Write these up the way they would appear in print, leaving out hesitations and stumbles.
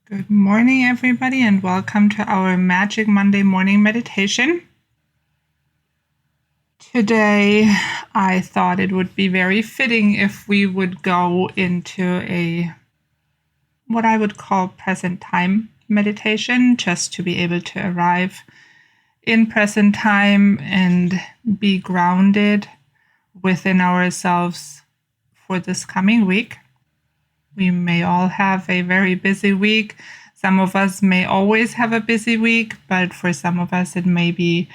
Good morning, everybody, and welcome to our Magic Monday morning meditation. Today, I thought it would be very fitting if we would go into what I would call present time meditation, just to be able to arrive in present time and be grounded within ourselves for this coming week. We may all have a very busy week. Some of us may always have a busy week, but for some of us, it may be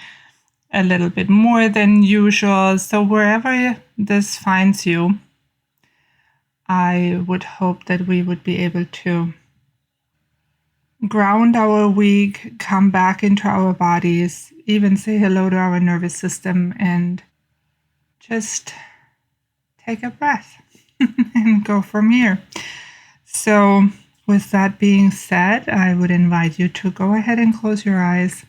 a little bit more than usual. So wherever this finds you, I would hope that we would be able to ground our week, come back into our bodies, even say hello to our nervous system, and just take a breath and go from here. So with that being said, I would invite you to go ahead and close your eyes.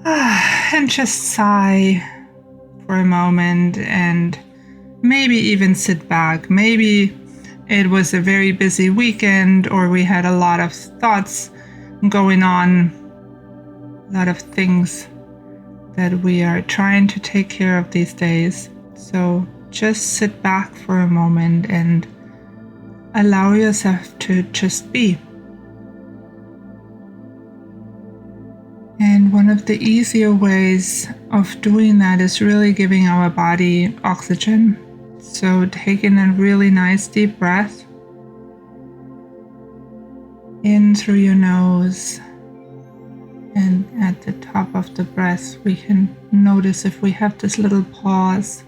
And just sigh for a moment and maybe even sit back. Maybe it was a very busy weekend, or we had a lot of thoughts going on, a lot of things that we are trying to take care of these days. So just sit back for a moment and allow yourself to just be. And one of the easier ways of doing that is really giving our body oxygen. So taking a really nice deep breath in through your nose. And at the top of the breath, we can notice if we have this little pause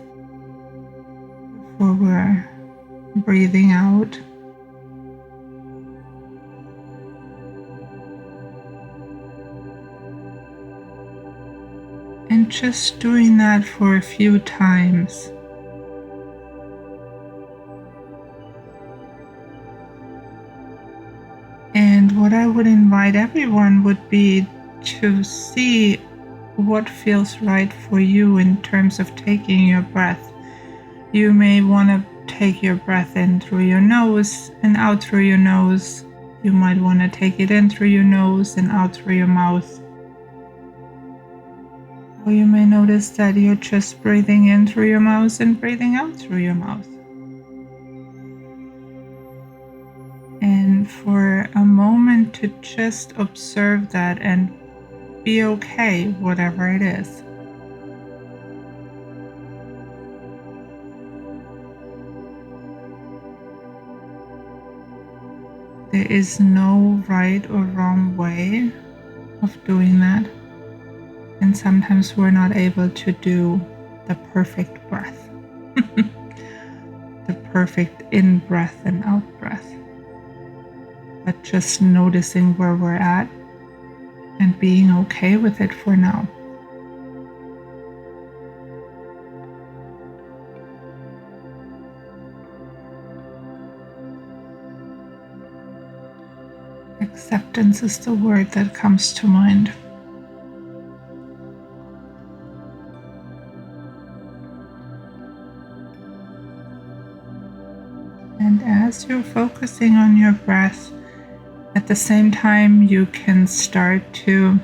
before we're breathing out. And just doing that for a few times. And what I would invite everyone would be to see what feels right for you in terms of taking your breath. You may want to take your breath in through your nose and out through your nose. You might want to take it in through your nose and out through your mouth. Or you may notice that you're just breathing in through your mouth and breathing out through your mouth. And for a moment to just observe that and be okay, whatever it is. There is no right or wrong way of doing that. And sometimes we're not able to do the perfect breath, the perfect in breath and out breath. But just noticing where we're at and being okay with it for now. Acceptance is the word that comes to mind. And as you're focusing on your breath, at the same time, you can start to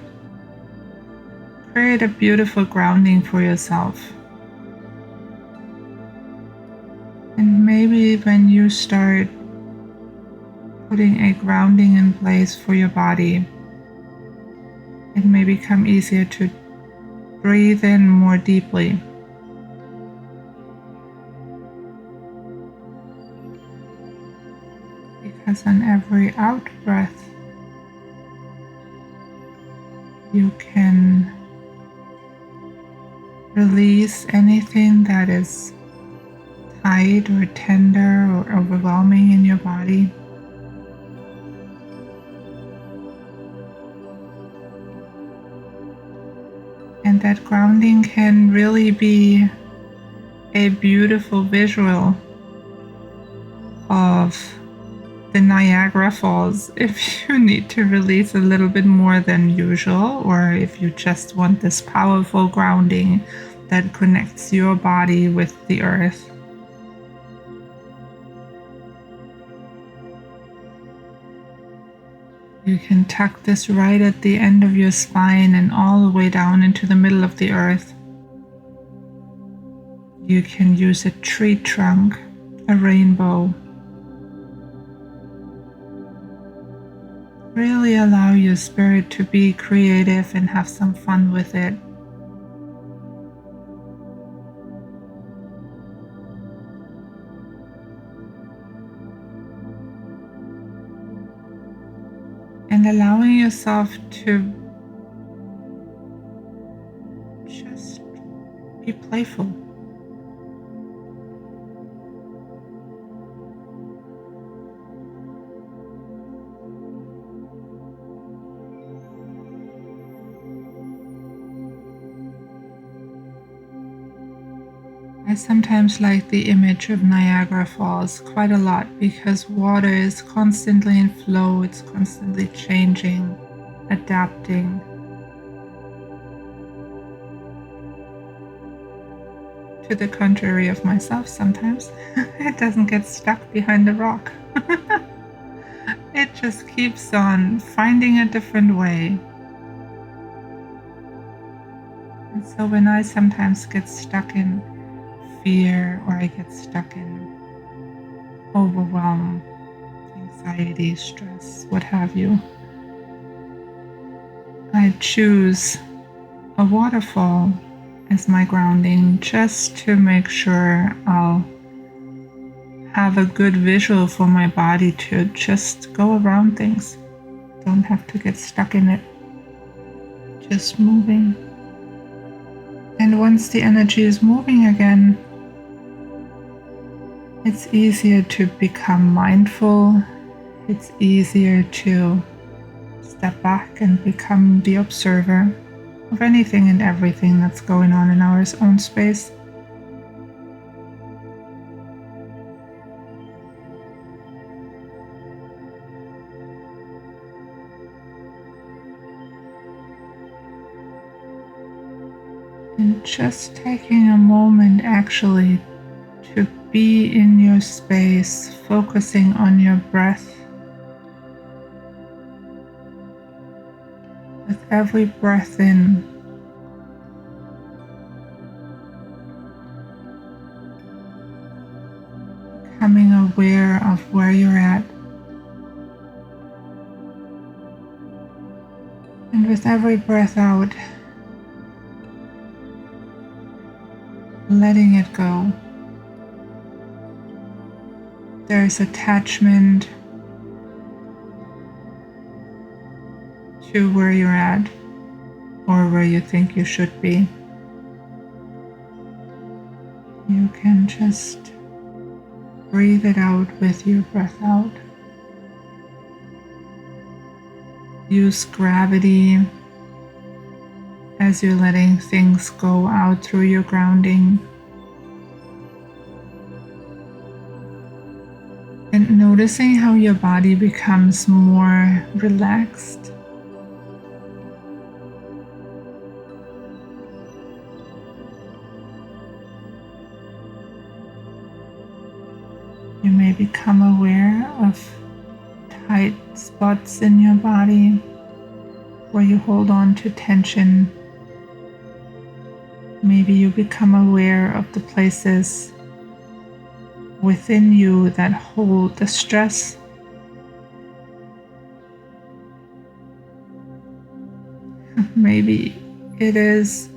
create a beautiful grounding for yourself. And maybe when you start putting a grounding in place for your body, it may become easier to breathe in more deeply. Because on every out breath, you can release anything that is tight or tender or overwhelming in your body. And that grounding can really be a beautiful visual of the Niagara Falls if you need to release a little bit more than usual, or if you just want this powerful grounding that connects your body with the earth. You can tuck this right at the end of your spine and all the way down into the middle of the earth. You can use a tree trunk, a rainbow. Really allow your spirit to be creative and have some fun with it. And allowing yourself to just be playful. I sometimes like the image of Niagara Falls quite a lot because water is constantly in flow, it's constantly changing, adapting. To the contrary of myself sometimes, it doesn't get stuck behind a rock. It just keeps on finding a different way. And so when I sometimes get stuck in fear or I get stuck in overwhelm, anxiety, stress, what have you, I choose a waterfall as my grounding just to make sure I'll have a good visual for my body to just go around things. Don't have to get stuck in it. Just moving. And once the energy is moving again, it's easier to become mindful. It's easier to step back and become the observer of anything and everything that's going on in our own space. And just taking a moment actually to be in your space, focusing on your breath. With every breath in, becoming aware of where you're at. And with every breath out, letting it go. There's attachment to where you're at or where you think you should be. You can just breathe it out with your breath out. Use gravity as you're letting things go out through your grounding. And noticing how your body becomes more relaxed. You may become aware of tight spots in your body where you hold on to tension. Maybe you become aware of the places within you that hold the stress. Maybe it is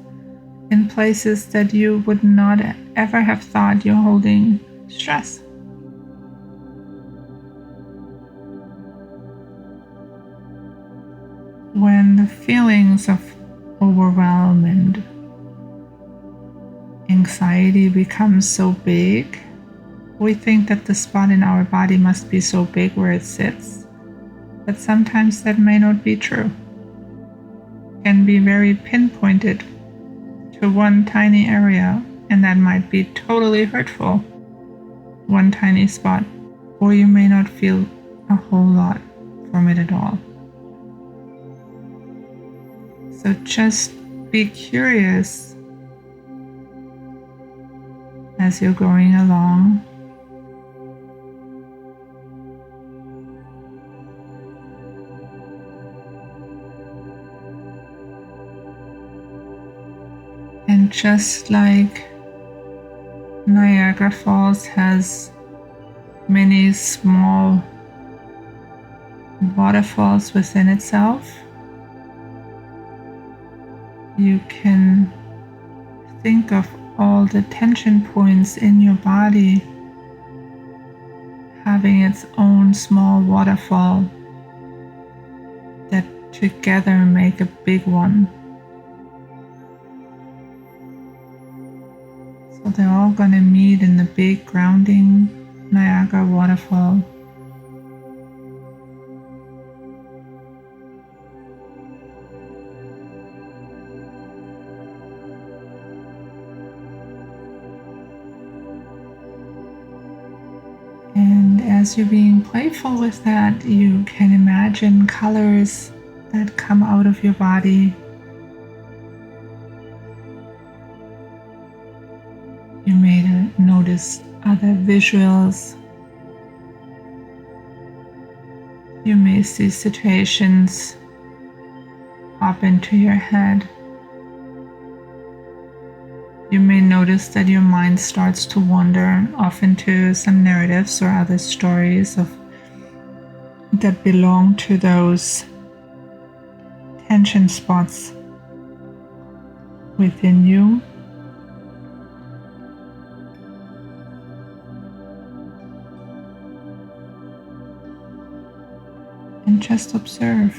in places that you would not ever have thought you're holding stress. When the feelings of overwhelm and anxiety becomes so big, we think that the spot in our body must be so big where it sits, but sometimes that may not be true. It can be very pinpointed to one tiny area, and that might be totally hurtful, one tiny spot, or you may not feel a whole lot from it at all. So just be curious as you're going along. just like Niagara Falls has many small waterfalls within itself, you can think of all the tension points in your body having its own small waterfall that together make a big one. So they're all going to meet in the big grounding Niagara waterfall. And as you're being playful with that, you can imagine colors that come out of your body. You may notice other visuals. You may see situations pop into your head. You may notice that your mind starts to wander off into some narratives or other stories that belong to those tension spots within you. And just observe.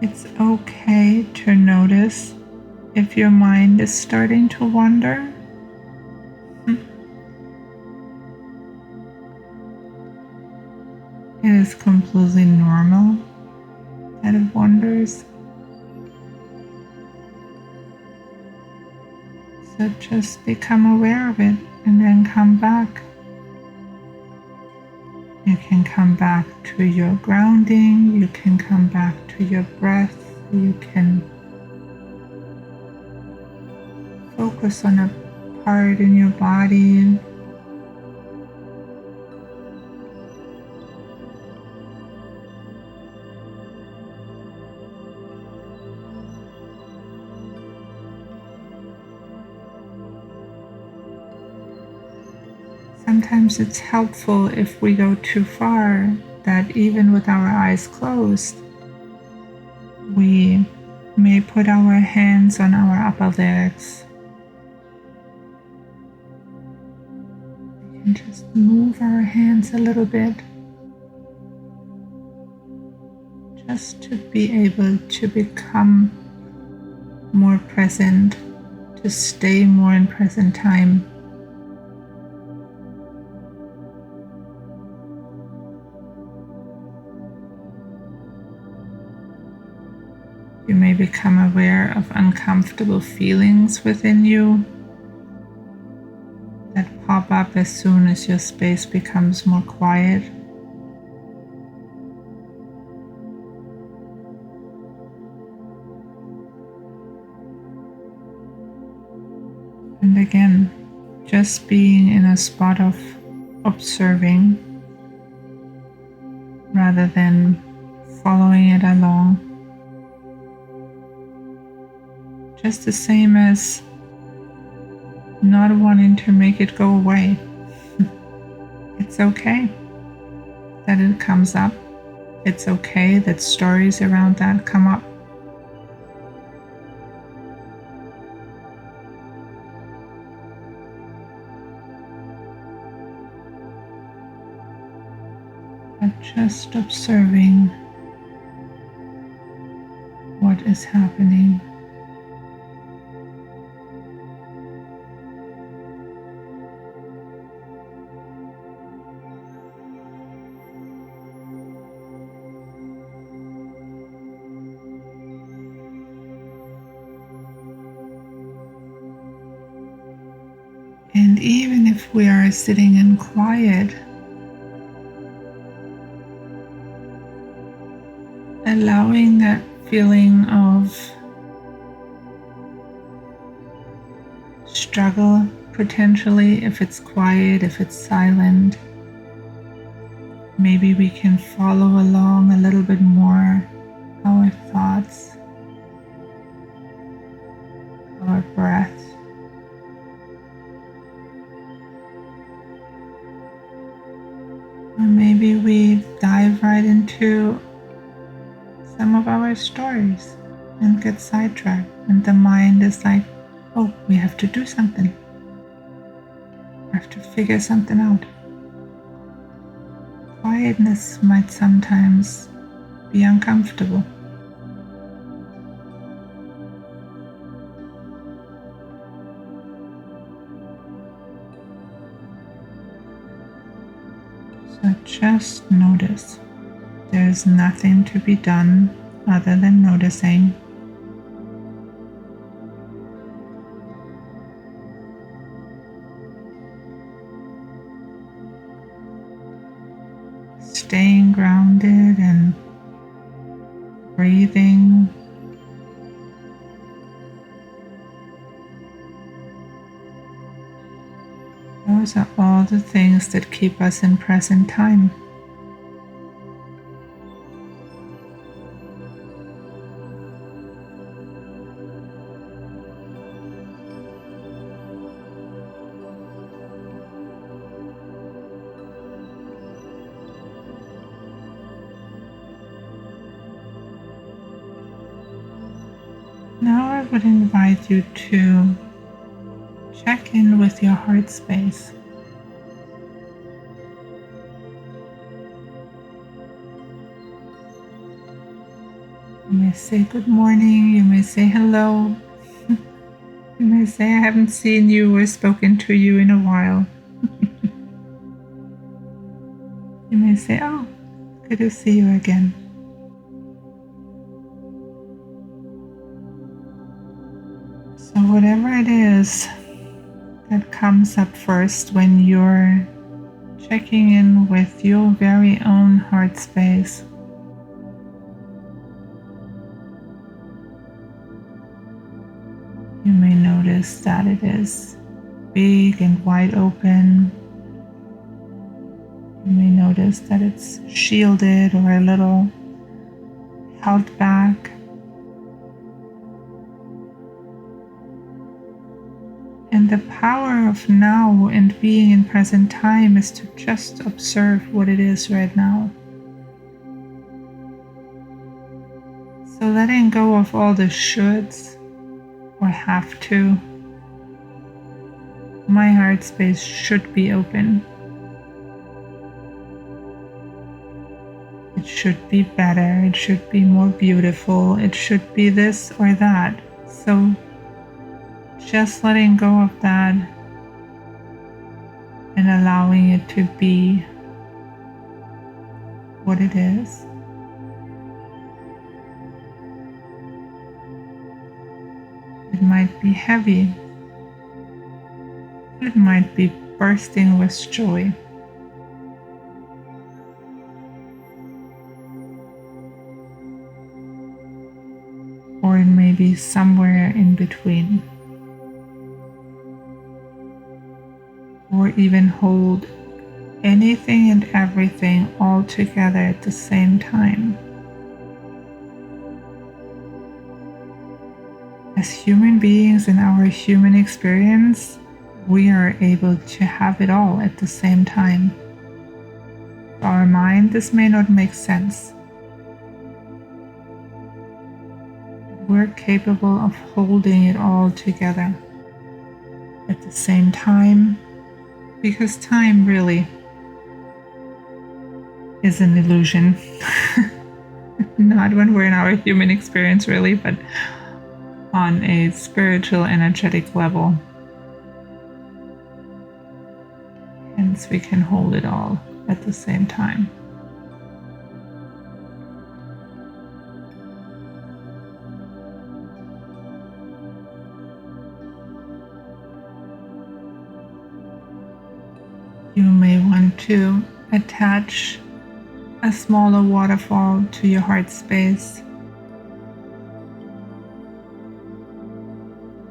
It's okay to notice if your mind is starting to wander. It is completely normal that it wanders. So just become aware of it and then come back. You can come back to your grounding, you can come back to your breath, you can focus on a part in your body. Sometimes it's helpful if we go too far that even with our eyes closed, we may put our hands on our upper legs. We can just move our hands a little bit, just to be able to become more present, to stay more in present time. You may become aware of uncomfortable feelings within you that pop up as soon as your space becomes more quiet. And again, just being in a spot of observing rather than following it along. Just the same as not wanting to make it go away. It's okay that it comes up. It's okay that stories around that come up. But just observing what is happening. And even if we are sitting in quiet, allowing that feeling of struggle, potentially, if it's quiet, if it's silent, Maybe we can follow along a little bit more our thoughts, our breath. Or maybe we dive right into some of our stories and get sidetracked, and the mind is like, oh, we have to do something. We have to figure something out. Quietness might sometimes be uncomfortable. So just notice. There's nothing to be done other than noticing. Staying grounded and breathing. Those are all the things that keep us in present time. Now I would invite you to check in with your heart space. You may say good morning, you may say hello, you may say I haven't seen you or spoken to you in a while. You may say, oh, good to see you again. So whatever it is that comes up first when you're checking in with your very own heart space, you may notice that it is big and wide open. You may notice that it's shielded or a little held back. And the power of now and being in present time is to just observe what it is right now. So letting go of all the shoulds or have to. My heart space should be open. It should be better. It should be more beautiful. It should be this or that. So just letting go of that and allowing it to be what it is. It might be heavy. It might be bursting with joy. Or it may be somewhere in between. Or even hold anything and everything all together at the same time. As human beings in our human experience, we are able to have it all at the same time. To our mind, this may not make sense. We're capable of holding it all together at the same time, because time really is an illusion. Not when we're in our human experience, really, but on a spiritual, energetic level. Hence, we can hold it all at the same time. You may want to attach a smaller waterfall to your heart space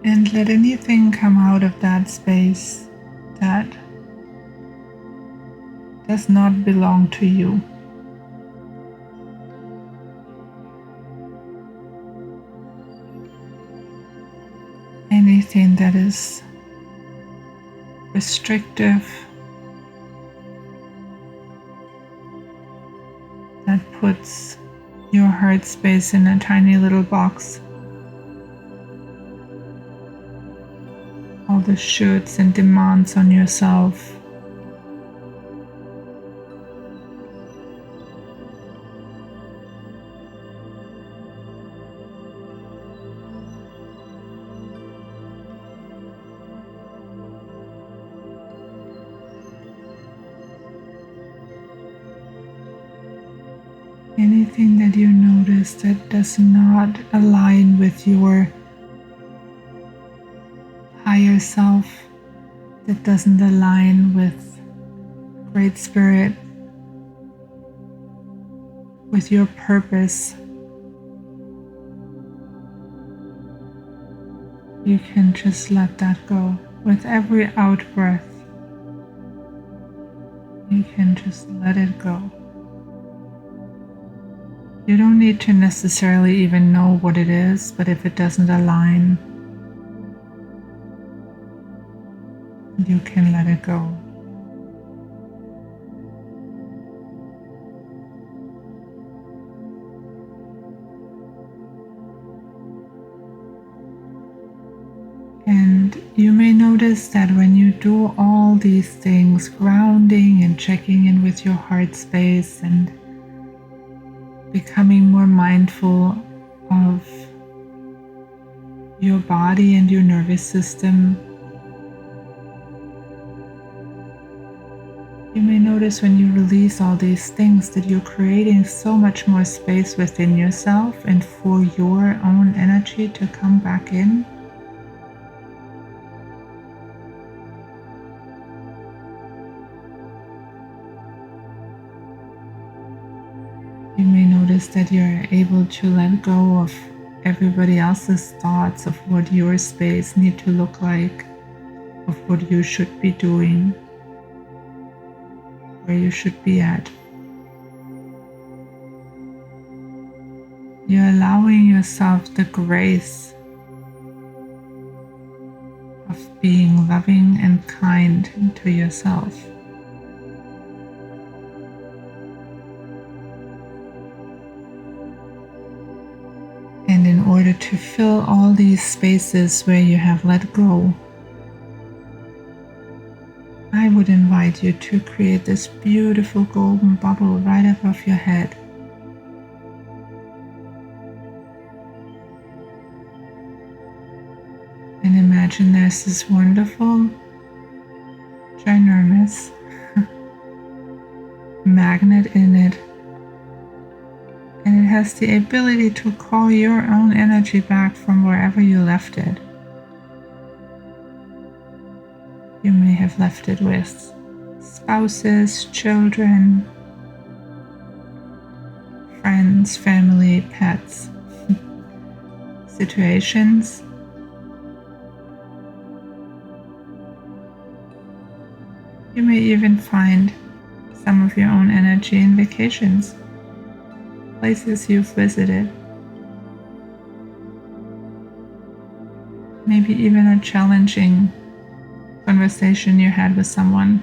and let anything come out of that space that does not belong to you. Anything that is restrictive, that puts your heart space in a tiny little box. All the shoulds and demands on yourself. Anything that you notice that does not align with your higher self, that doesn't align with Great Spirit, with your purpose, you can just let that go. With every out breath, you can just let it go. You don't need to necessarily even know what it is, but if it doesn't align, you can let it go. And you may notice that when you do all these things, grounding and checking in with your heart space and becoming more mindful of your body and your nervous system, you may notice when you release all these things that you're creating so much more space within yourself and for your own energy to come back in. You may notice that you're able to let go of everybody else's thoughts of what your space needs to look like, of what you should be doing, where you should be at. You're allowing yourself the grace of being loving and kind to yourself. And in order to fill all these spaces where you have let go, I would invite you to create this beautiful golden bubble right above your head. And imagine there's this wonderful, ginormous magnet in it. And it has the ability to call your own energy back from wherever you left it. You may have left it with spouses, children, friends, family, pets, situations. You may even find some of your own energy in vacations, places you've visited, maybe even a challenging conversation you had with someone.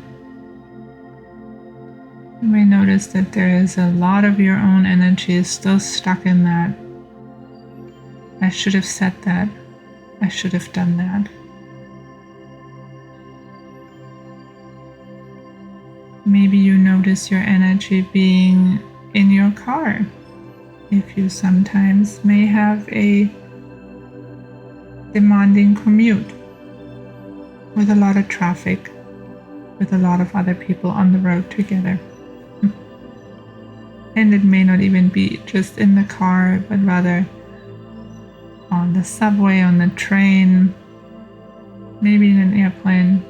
You may notice that there is a lot of your own energy still stuck in that. I should have said that. I should have done that. Maybe you notice your energy being in your car. If you sometimes may have a demanding commute with a lot of traffic, with a lot of other people on the road together. And it may not even be just in the car, but rather on the subway, on the train, maybe in an airplane.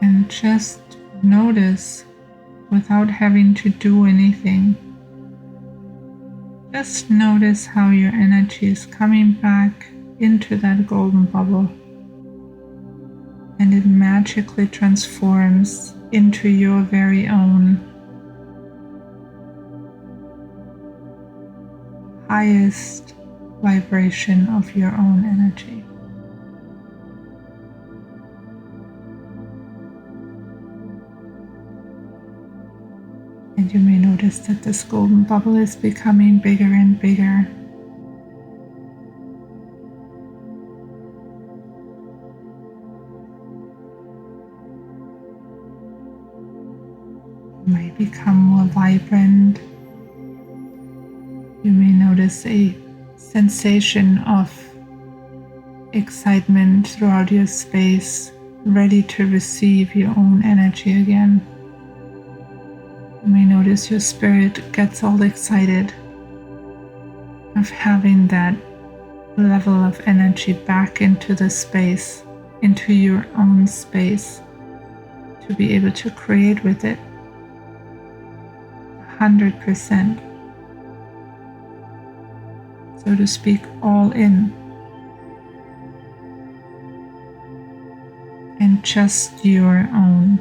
And just notice without having to do anything. Just notice how your energy is coming back into that golden bubble, and it magically transforms into your very own highest vibration of your own energy. And you may notice that this golden bubble is becoming bigger and bigger. It may become more vibrant. You may notice a sensation of excitement throughout your space, ready to receive your own energy again. You may notice your spirit gets all excited of having that level of energy back into the space, into your own space, to be able to create with it 100%. So to speak, all in. And just your own.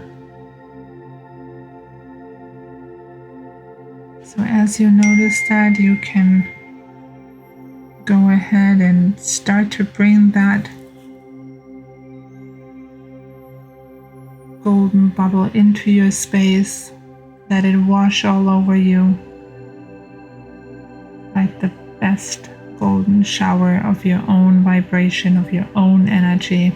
So as you notice that, you can go ahead and start to bring that golden bubble into your space. Let it wash all over you like the best golden shower of your own vibration, of your own energy.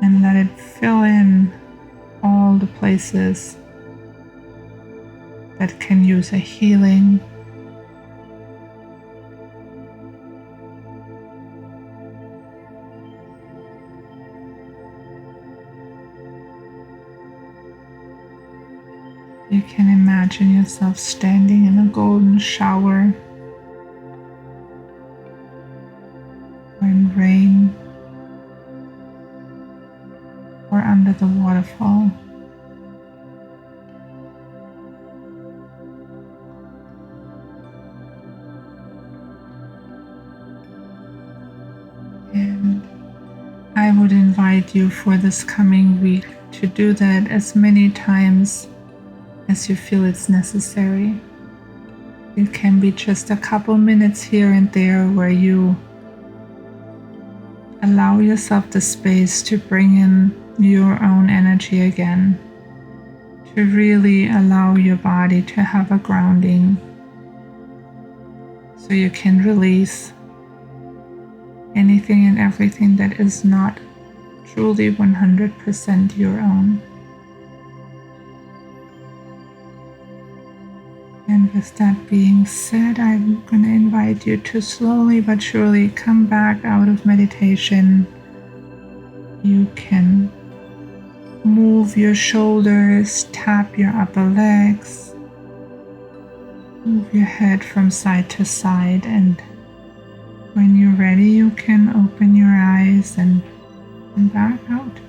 And let it fill in all the places that can use a healing. You can imagine yourself standing in a golden shower or in rain or under the waterfall. And I would invite you for this coming week to do that as many times as you feel it's necessary. It can be just a couple minutes here and there where you allow yourself the space to bring in your own energy again, to really allow your body to have a grounding so you can release anything and everything that is not truly 100% your own. And with that being said, I'm going to invite you to slowly but surely come back out of meditation. You can move your shoulders, tap your upper legs, move your head from side to side, and when you're ready, you can open your eyes and come back out.